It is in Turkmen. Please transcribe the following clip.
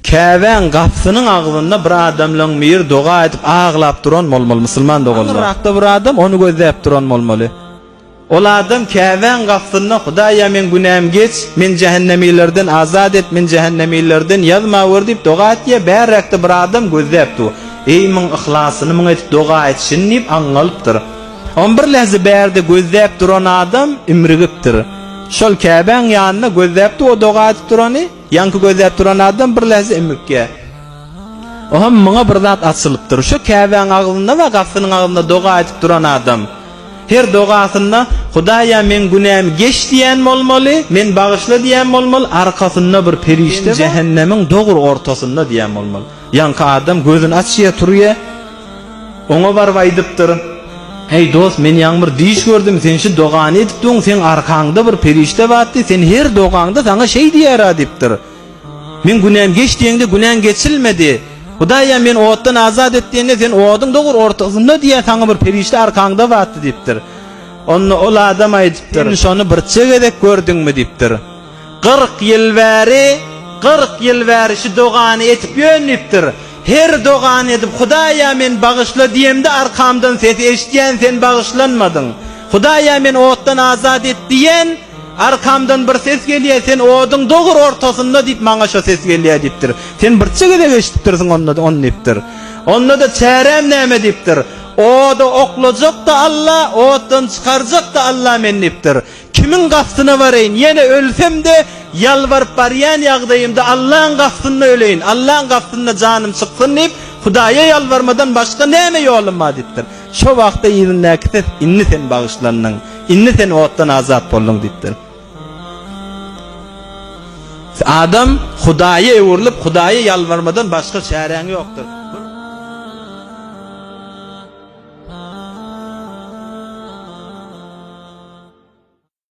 Käwen gapsynyň agzynda bir adamlaň mir doga edip ağlap duran bolmaly musulman dogalar. Raqda bir adam onu gözläp duran bolmaly. Ol adam käwen gapsynda Hudaýa men günäm geç, men jehennemilerden azat et, men jehennemilerden ýazma wer dip doga etýär, bärakda bir adam gözläpdi. Ey men ihlasyny men etip doga etşin dip aňalypdyr. On bir lehze bärde gözläp duran adam imrigipdir. Şol käben ýanyna gözläpdi o doga etip durany, ýanky gözläp duran adam bir lehze emikkä. Oňa muňa bir zat açylypdyr. Şo käben agzynda we gapsynyň agzynda doga etip duran adam. Her dogasynda Hudaýa men günäm geç diýen bolmaly, men bagyşla diýen bolmaly, arkasynda bir perişte jehennemiň dogry ortasynda diýen bolmaly. Ýanky adam gözüni açýa turýar. Oňa barıp aýdypdyr. Hey dost, men ýaňmyr diş gördüm, sen şu dogany edipdiň, sen arkaňda bir perişte batdy, sen her dogaňda saňa şey diýär dipdir. Men günäm geç diýende günäň geçilmedi. Hudaýa men otdan azat etdiňde sen odyň dogry ortasynda diýär saňa bir perişte arkaňda batdy dipdir. Onu ol adam aýdypdyr. Sen şonu bir çegedek gördüňmi dipdir. 40 ýyl bäri şu dogany etip ýönüpdir. Her dogany edip Hudaýa men bagyşla diýemde arkamdan ses eşitýän sen bagyşlanmadyň. Hudaýa men otdan azat et diýen arkamdan bir ses gelýär, sen odyň dogry ortasynda dip maňa şo ses gelýär dipdir. Sen bir çegedek eşitdirsiň onu dipdir. Onda da çärem näme dipdir. Oda oklajak da Allah, otdan çykarjak da Allah men dipdir. Kimin gapsyna barayn, ýene ölsem de yalvarıp barýan ýagdaýymda Allahyň gapsyna öleýin, Allahyň gapsyna janym çyksyň dip Hudaýa ýalvarmadan başga näme ýolum bar dipdir. Şo wagtda ýerindäki inni sen bagyşlandyň, inni sen otdan azat boldyň dipdir. Adam Hudaýa öwrülip Hudaýa ýalvarmadan başga çäreň ýokdur.